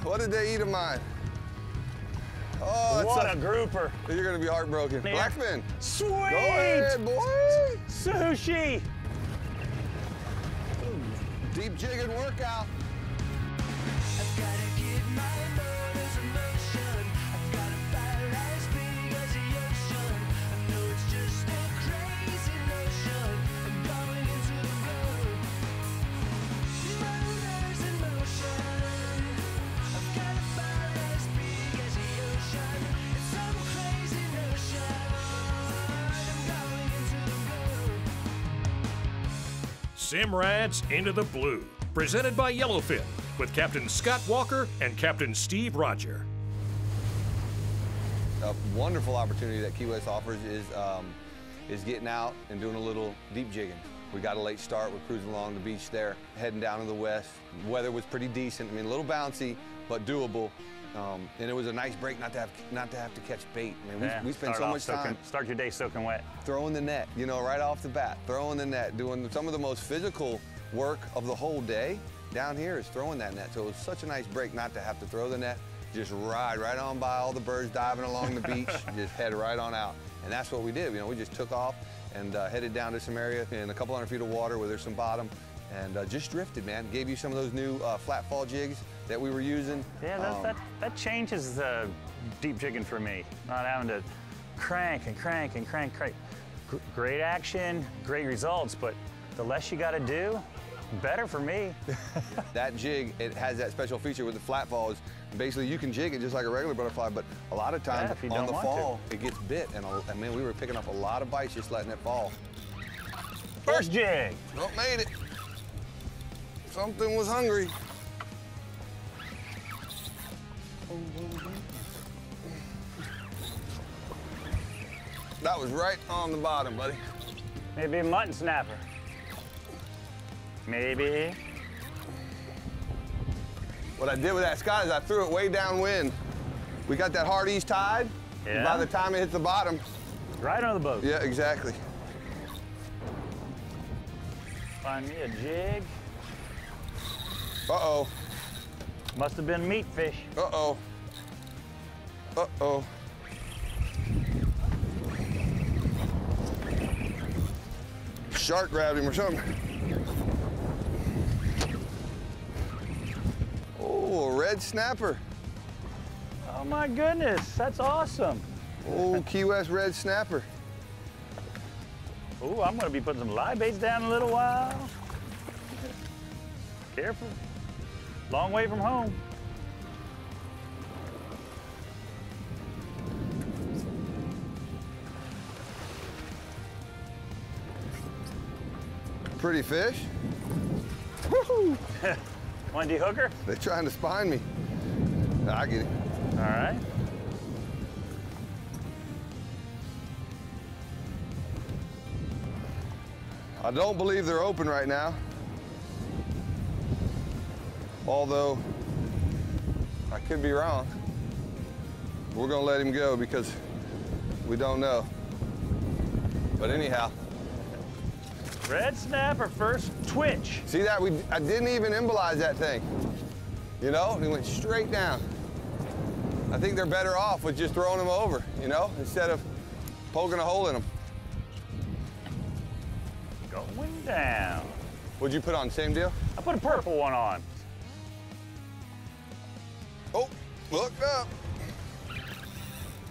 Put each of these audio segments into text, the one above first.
What did they eat of mine? Oh, what a grouper. You're gonna be heartbroken. Yeah. Blackfin. Sweet. Go ahead, boy. Sushi. Deep jigging workout. I've gotta get my motors in motion. I've got a fire as big as the ocean. I know it's just a crazy notion. I'm going into the road. Motors in motion. I've got a fire as big as the ocean. It's some crazy notion. I'm going into the road. Simrad's Into the Blue, presented by Yellowfin, with Captain Scott Walker and Captain Steve Rodger. A wonderful opportunity that Key West offers is getting out and doing a little deep jigging. We got a late start. We're cruising along the beach there, heading down to the west. Weather was pretty decent. I mean, a little bouncy, but doable. And it was a nice break not to have to catch bait. I mean, we spend so much time. Start your day soaking wet. Throwing the net, you know, right off the bat. Throwing the net, doing some of the most physical work of the whole day down here is throwing that net. So it was such a nice break not to have to throw the net. Just ride right on by all the birds diving along the beach, just head right on out. And that's what we did. You know, we just took off and headed down to some area in a couple hundred feet of water where there's some bottom, and just drifted, man. Gave you some of those new flat fall jigs that we were using. Yeah, that changes the deep jigging for me. Not having to crank and crank and crank. Great action, great results, but the less you got to do, better for me. That jig, it has that special feature with the flat falls. Basically, you can jig it just like a regular butterfly, but a lot of times on the fall, it gets bit. And I mean, we were picking up a lot of bites just letting it fall. First jig. Oh, made it. Something was hungry. That was right on the bottom, buddy. Maybe a mutton snapper. Maybe. What I did with that, Scott, is I threw it way downwind. We got that hard east tide. Yeah. By the time it hit the bottom. Right on the boat. Yeah, exactly. Find me a jig. Uh-oh. Must have been meat fish. Uh-oh. Uh-oh. Shark grabbed him or something. Oh, a red snapper. Oh my goodness, that's awesome. Oh, Key West red snapper. Oh, I'm gonna be putting some live baits down in a little while. Careful. Long way from home. Pretty fish. Woohoo! Want to de-hook her? They're trying to spine me. I get it. All right. I don't believe they're open right now. Although, I could be wrong. We're gonna let him go because we don't know. But anyhow. Red snapper, first twitch. See that? I didn't even embolize that thing. You know, it went straight down. I think they're better off with just throwing them over, you know, instead of poking a hole in them. Going down. What'd you put on, same deal? I put a purple one on. Oh, look up.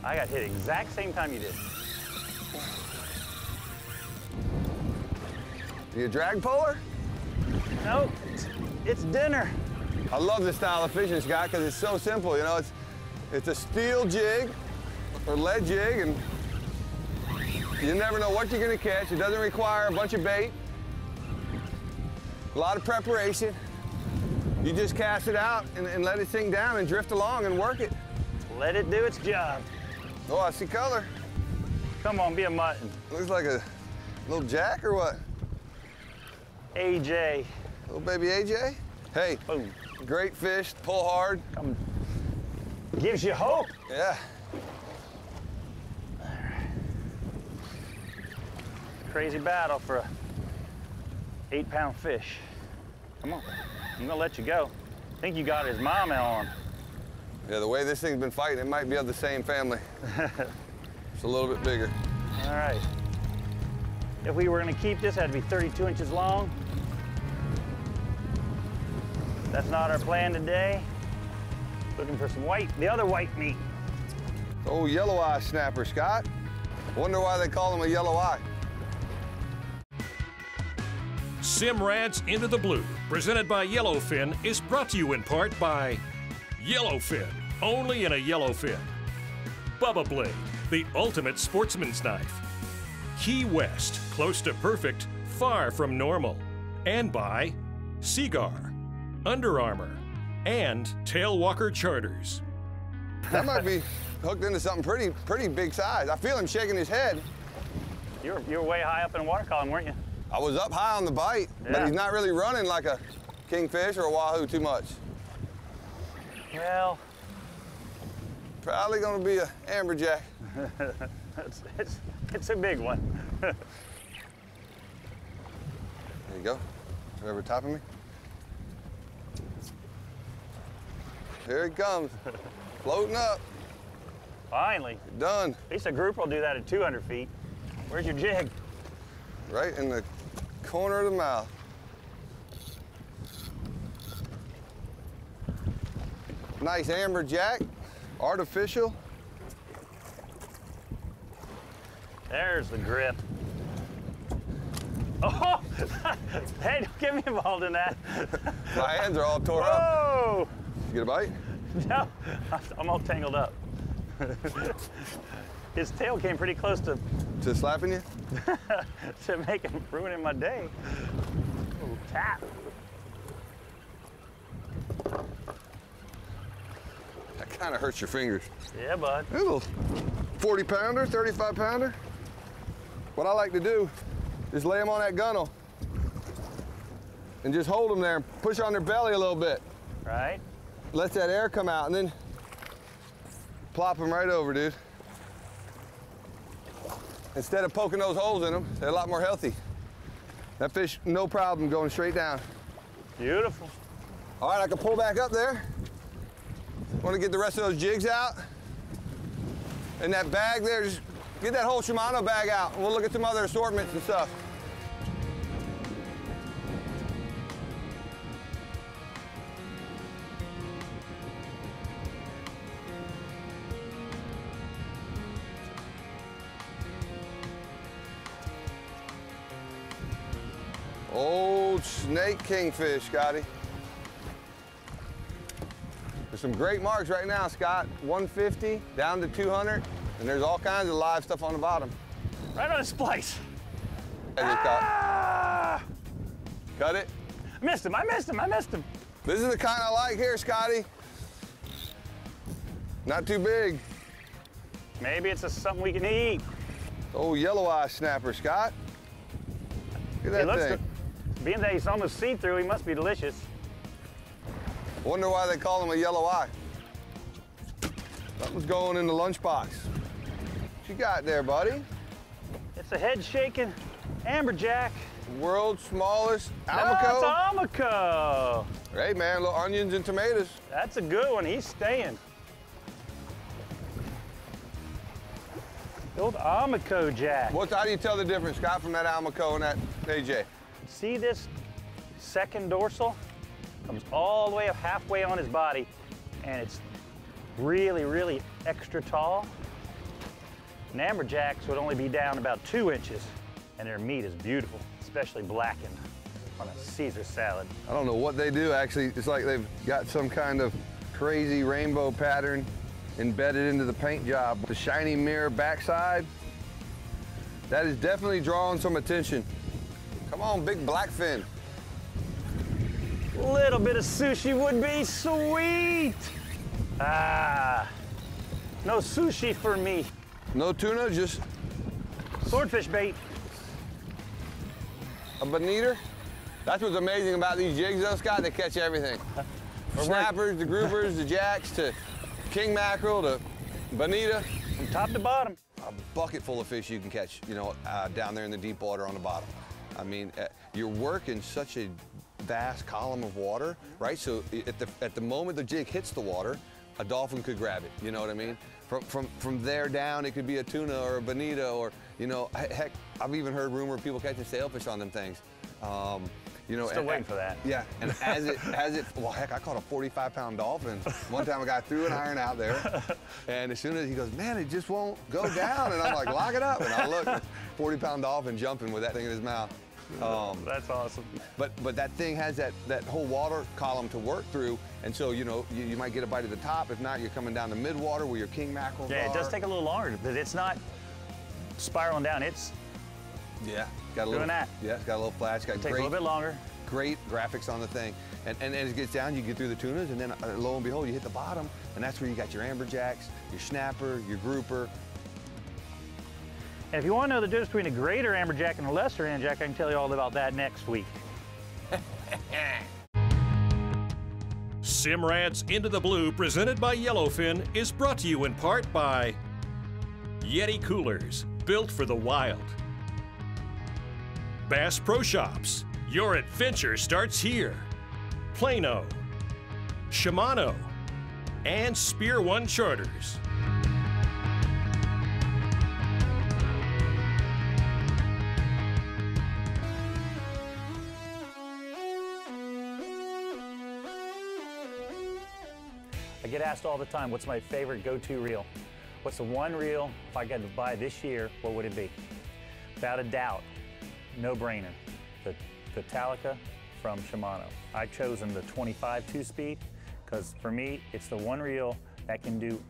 I got hit exact same time you did. You a drag puller? Nope, it's dinner. I love this style of fishing, Scott, because it's so simple. You know, it's a steel jig or lead jig, and you never know what you're going to catch. It doesn't require a bunch of bait, a lot of preparation. You just cast it out and let it sink down and drift along and work it. Let it do its job. Oh, I see color. Come on, be a mutton. Looks like a little jack or what? AJ. Little baby AJ? Hey, Boom. Great fish, pull hard. Come. Gives you hope. Yeah. Crazy battle for a 8-pound fish. Come on, I'm gonna let you go. I think you got his mama on. Yeah, the way this thing's been fighting, it might be of the same family. It's a little bit bigger. All right. If we were gonna keep this, it had to be 32 inches long. That's not our plan today. Looking for some white, the other white meat. Oh, yellow eye snapper, Scott. Wonder why they call him a yellow eye. Simrad's Into the Blue, presented by Yellowfin, is brought to you in part by Yellowfin, only in a Yellowfin. Bubba Blade, the ultimate sportsman's knife. Key West, close to perfect, far from normal. And by Seagar, Under Armour, and Tailwalker Charters. That might be hooked into something pretty big size. I feel him shaking his head. You were way high up in the water column, weren't you? I was up high on the bite, but Yeah. he's not really running like a kingfish or a wahoo too much. Well, Probably gonna be a amberjack. it's a big one. There you go. Over top of me. Here he comes, floating up. Finally. Done. At least a grouper will do that at 200 feet. Where's your jig? Right in the corner of the mouth. Nice amberjack, artificial. There's the grip. Oh! Hey, don't get me involved in that. My hands are all tore up. Whoa! You get a bite? No, I'm all tangled up. His tail came pretty close to Slapping you? ruining my day. Ooh, tap. That kind of hurts your fingers. Yeah, bud. A little 40 pounder, 35 pounder. What I like to do is lay them on that gunnel and just hold them there and push on their belly a little bit. Right? Let that air come out and then plop them right over, dude. Instead of poking those holes in them, they're a lot more healthy. That fish, no problem going straight down. Beautiful. All right, I can pull back up there. Want to get the rest of those jigs out. In that bag there, just get that whole Shimano bag out. And we'll look at some other assortments and stuff. Old snake kingfish, Scotty. There's some great marks right now, Scott. 150 down to 200, and there's all kinds of live stuff on the bottom. Right on a splice. I just caught. Ah! Cut it. Missed him, I missed him, I missed him. This is the kind I like here, Scotty. Not too big. Maybe it's something we can eat. Oh, yellow eye snapper, Scott. Look He at that looks thing. good. Being that he's almost see-through, he must be delicious. Wonder why they call him a yellow eye. Something's going in the lunchbox. What you got there, buddy? It's a head-shaking amberjack. World's smallest That's almaco. almaco. Hey, man, little onions and tomatoes. That's a good one. He's staying. The old almaco jack. How do you tell the difference, Scott, from that almaco and that AJ? See this second dorsal? Comes all the way up halfway on his body, and it's really, really extra tall. And amberjacks would only be down about 2 inches, and their meat is beautiful, especially blackened on a Caesar salad. I don't know what they do, actually. It's like they've got some kind of crazy rainbow pattern embedded into the paint job. The shiny mirror backside, that is definitely drawing some attention. Come on, big blackfin. A little bit of sushi would be sweet. Ah, no sushi for me. No tuna, just Swordfish bait. a bonita. That's what's amazing about these jigs, though, Scott. They catch everything. The snappers, the groupers, the jacks, to king mackerel, to bonita. From top to bottom. A bucket full of fish you can catch, down there in the deep water on the bottom. I mean, you're working such a vast column of water, right? So at the moment the jig hits the water, a dolphin could grab it, you know what I mean? From there down, it could be a tuna or a bonita, or, you know, heck, I've even heard rumor of people catching sailfish on them things. You know, Still waiting for that. Yeah, and well, heck, I caught a 45-pound dolphin. One time a guy threw an iron out there, and as soon as he goes, man, it just won't go down. And I'm like, lock it up. And I look, 40-pound dolphin jumping with that thing in his mouth. That's awesome. But that thing has that whole water column to work through, and so, you know, you might get a bite at the top. If not, you're coming down to mid-water where your king mackerels are. Yeah, it does take a little longer, but it's not spiraling down. It's got a little, doing that. Yeah, it's got a little flash. Got Take a little bit longer. Great graphics on the thing. And as it gets down, you get through the tunas, and then lo and behold, you hit the bottom, and that's where you got your amberjacks, your snapper, your grouper. And if you want to know the difference between a greater amberjack and a lesser amberjack, I can tell you all about that next week. Simrad's Into the Blue, presented by Yellowfin, is brought to you in part by Yeti Coolers, built for the wild. Bass Pro Shops, your adventure starts here. Plano, Shimano, and Spear One Charters. I get asked all the time, what's my favorite go-to reel? What's the one reel, if I got to buy this year, what would it be? Without a doubt, no-brainer, the Versatility from Shimano. I've chosen the 25 2-speed because for me, it's the one reel that can do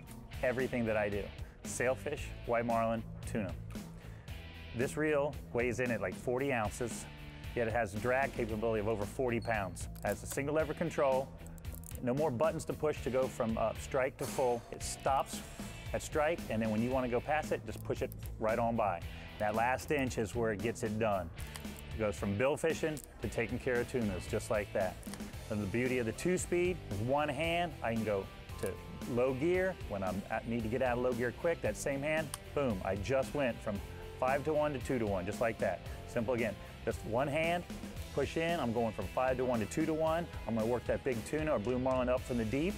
everything that I do. Sailfish, white marlin, tuna. This reel weighs in at like 40 ounces, yet it has drag capability of over 40 pounds. It has a single lever control, no more buttons to push to go from strike to full. It stops at strike, and then when you want to go past it, just push it right on by. That last inch is where it gets it done. It goes from bill fishing to taking care of tunas, just like that. And the beauty of the 2-speed, with one hand, I can go to low gear. When I need to get out of low gear quick, that same hand, boom, I just went from 5 to 1 to 2 to 1, just like that. Simple again, just one hand, push in, I'm going from 5 to 1 to 2 to 1. I'm gonna work that big tuna or blue marlin up from the deep,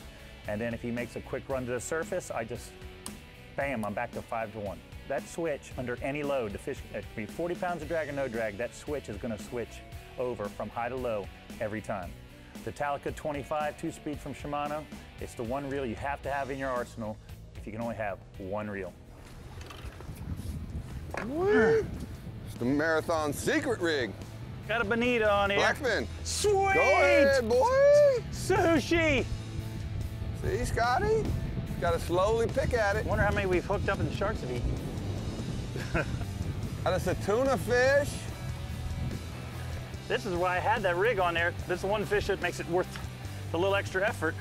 and then if he makes a quick run to the surface, I just, bam, I'm back to 5 to 1. That switch under any load, the fish, it could be 40 pounds of drag or no drag, that switch is gonna switch over from high to low every time. The Talica 25 2-speed from Shimano, it's the one reel you have to have in your arsenal if you can only have one reel. It's the Marathon secret rig. Got a bonita on here. Blackfin. Sweet! Go ahead, boy. Sushi! See, Scotty? Got to slowly pick at it. Wonder how many we've hooked up in the sharks have eaten. That's a tuna fish. This is why I had that rig on there. This is one fish that makes it worth a little extra effort.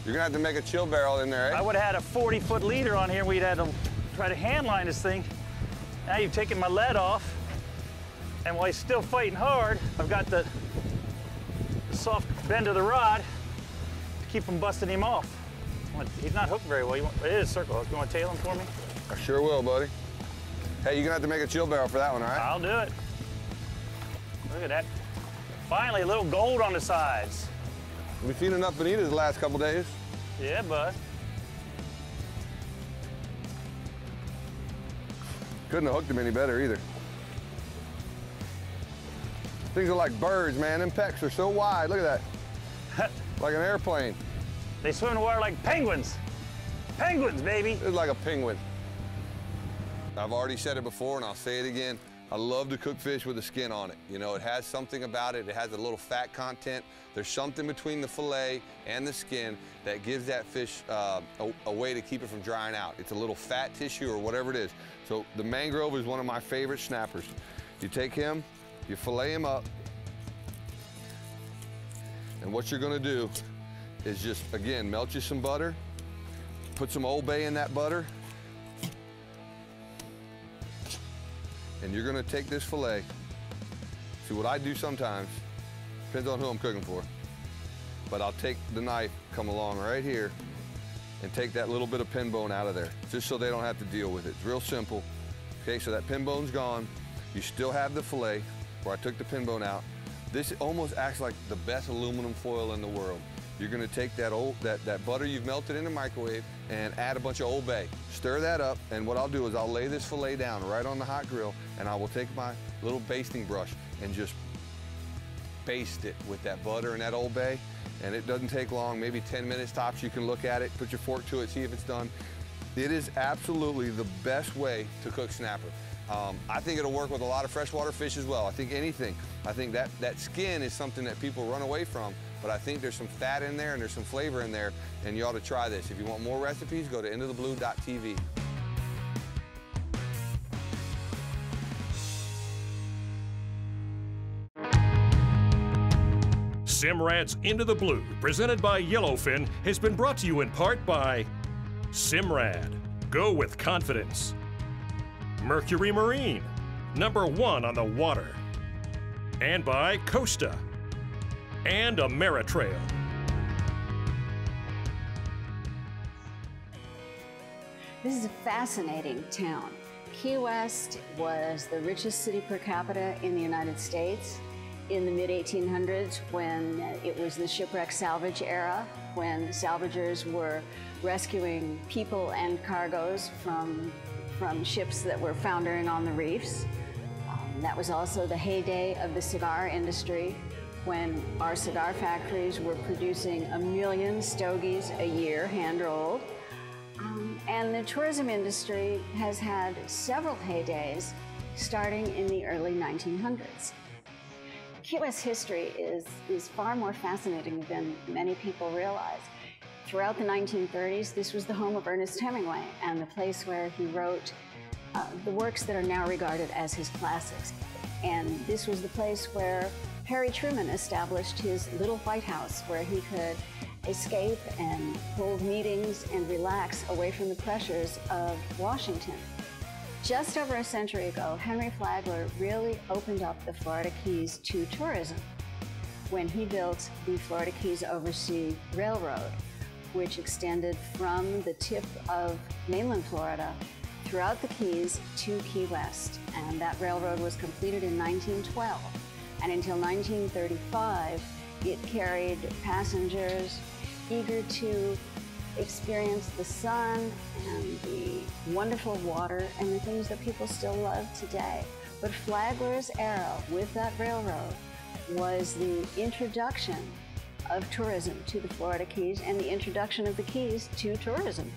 You're gonna have to make a chill barrel in there, eh? I would have had a 40-foot leader on here. We'd had to try to hand line this thing. Now you've taken my lead off. And while he's still fighting hard, I've got the soft bend of the rod to keep from busting him off. He's not hooked very well. It is circle. You want to tail him for me? I sure will, buddy. Hey, you're gonna have to make a chill barrel for that one, all right? I'll do it. Look at that. Finally, a little gold on the sides. We've seen enough bonitas the last couple days. Yeah, bud. Couldn't have hooked him any better either. Things are like birds, man. Them pecks are so wide. Look at that. Like an airplane. They swim in the water like penguins. Penguins, baby. It's like a penguin. I've already said it before and I'll say it again. I love to cook fish with the skin on it. You know, it has something about it. It has a little fat content. There's something between the fillet and the skin that gives that fish a way to keep it from drying out. It's a little fat tissue or whatever it is. So the mangrove is one of my favorite snappers. You take him, you fillet him up, and what you're gonna do is just, again, melt you some butter, put some Old Bay in that butter, and you're gonna take this fillet. See, what I do sometimes, depends on who I'm cooking for, but I'll take the knife, come along right here, and take that little bit of pin bone out of there, just so they don't have to deal with it. It's real simple. Okay, so that pin bone's gone. You still have the fillet, where I took the pin bone out. This almost acts like the best aluminum foil in the world. you're gonna take that butter you've melted in the microwave and add a bunch of Old Bay. Stir that up, and what I'll do is I'll lay this filet down right on the hot grill, and I will take my little basting brush and just baste it with that butter and that Old Bay. And it doesn't take long, maybe 10 minutes tops. You can look at it, put your fork to it, see if it's done. It is absolutely the best way to cook snapper. I think it'll work with a lot of freshwater fish as well. I think anything. I think that skin is something that people run away from, but I think there's some fat in there and there's some flavor in there, and you ought to try this. If you want more recipes, go to intotheblue.tv. Simrad's Into the Blue, presented by Yellowfin, has been brought to you in part by Simrad. Go with confidence. Mercury Marine, #1 on the water. And by Costa and Ameritrail. This is a fascinating town. Key West was the richest city per capita in the United States in the mid-1800s, when it was the shipwreck salvage era, when salvagers were rescuing people and cargoes from ships that were foundering on the reefs. That was also the heyday of the cigar industry, when our cigar factories were producing 1 million stogies a year, hand-rolled. And the tourism industry has had several heydays, starting in the early 1900s. Key West history is far more fascinating than many people realize. Throughout the 1930s, this was the home of Ernest Hemingway and the place where he wrote the works that are now regarded as his classics. And this was the place where Harry Truman established his little White House, where he could escape and hold meetings and relax away from the pressures of Washington. Just over a century ago, Henry Flagler really opened up the Florida Keys to tourism when he built the Florida Keys Oversea Railroad, which extended from the tip of mainland Florida throughout the Keys to Key West. And that railroad was completed in 1912. And until 1935, it carried passengers eager to experience the sun and the wonderful water and the things that people still love today. But Flagler's era with that railroad was the introduction of tourism to the Florida Keys and the introduction of the Keys to tourism.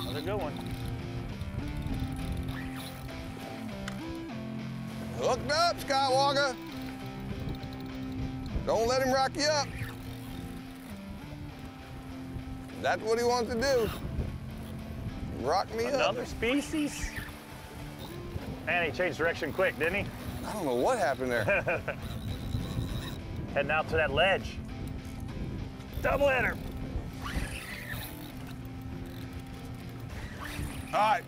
Another good one. Hooked up, Scott Walker. Don't let him rock you up. That's what he wants to do. Rock me up. Another species? Man, he changed direction quick, didn't he? I don't know what happened there. Heading out to that ledge. Double header. All right,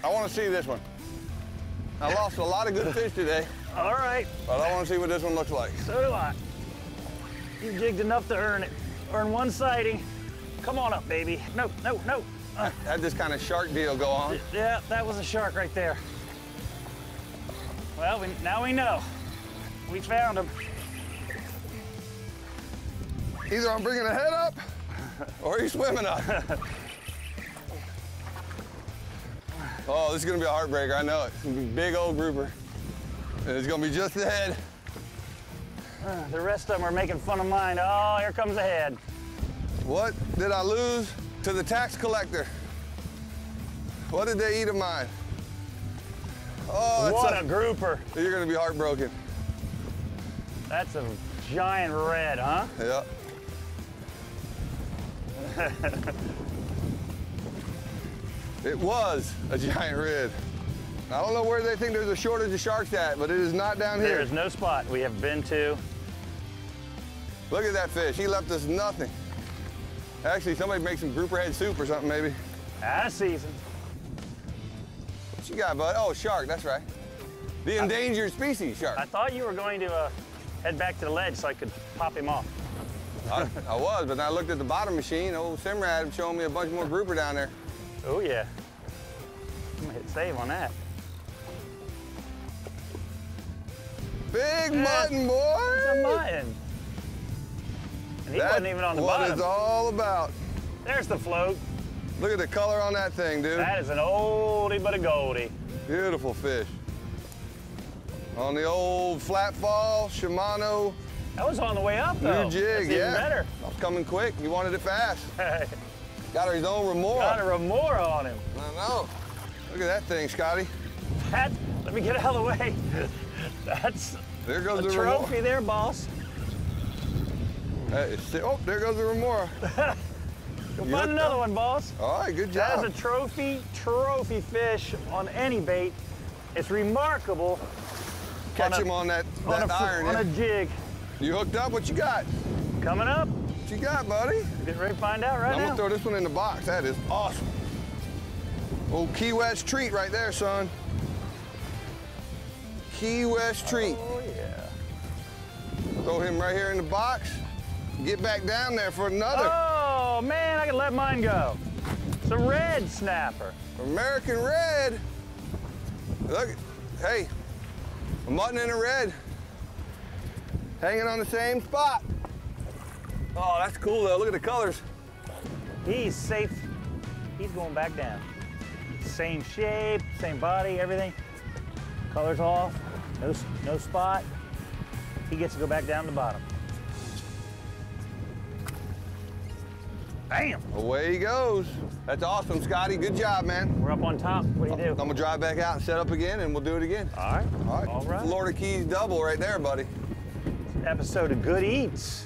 I want to see this one. I lost a lot of good fish today, All right, but I want to see what this one looks like. so do I. You jigged enough to earn it. Earn one sighting. Come on up, baby. No, no, no. Had this kind of shark deal go on. Yeah, that was a shark right there. Well, now we know. We found him. Either I'm bringing the head up or he's swimming up. Oh, this is gonna be a heartbreaker, I know it. It's gonna be a big old grouper. And it's gonna be just the head. The rest of them are making fun of mine. Oh, here comes the head. What did I lose to the tax collector? What did they eat of mine? Oh, What a grouper. You're gonna be heartbroken. That's a giant red, huh? Yeah. It was a giant red. I don't know where they think there's a shortage of sharks at, but it is not down here. There is no spot we have been to. Look at that fish. He left us nothing. Actually, somebody make some grouper head soup or something, maybe. Out of season. What you got, bud? Oh, shark, that's right. The endangered species shark. I thought you were going to head back to the ledge so I could pop him off. I was, but then I looked at the bottom machine. Old Simrad showing me a bunch more grouper down there. Oh, yeah. I'm gonna hit save on that. Big mutton, boy! It's a mutton. And he wasn't even on the What bottom. it's all about. There's the float. Look at the color on that thing, dude. That is an oldie but a goldie. Beautiful fish. On the old flat fall, Shimano, That was on the way up, though. new jig, That's even better. I was coming quick. You wanted it fast. Got his own remora. Got a remora on him. I know. Look at that thing, Scotty. That, let me get out of the way. That's There goes a the trophy remora. there, boss. Oh, there goes the remora. Go You find hooked another up? one, boss. All right, good That job. is a trophy fish on any bait. It's remarkable. Catch him on that iron. On a Yeah. jig. You hooked up? What you got? Coming up. What you got, buddy? Getting ready to find out right I'm now. gonna throw this one in the box. That is awesome. Old Key West treat right there, son. Key West treat. Oh, yeah. Throw him right here in the box. Get back down there for another. Oh, man, I can let mine go. It's a red snapper. American red. Look, hey, a mutton and a red. Hanging on the same spot. Oh, that's cool though. Look at the colors. He's safe. He's going back down. Same shape, same body, everything. Colors off, no spot. He gets to go back down to the bottom. Bam! Away he goes. That's awesome, Scotty. Good job, man. We're up on top. What do you do? I'm gonna drive back out and set up again, and we'll do it again. All right. All right. All right. Florida Keys double right there, buddy. Episode of Good Eats.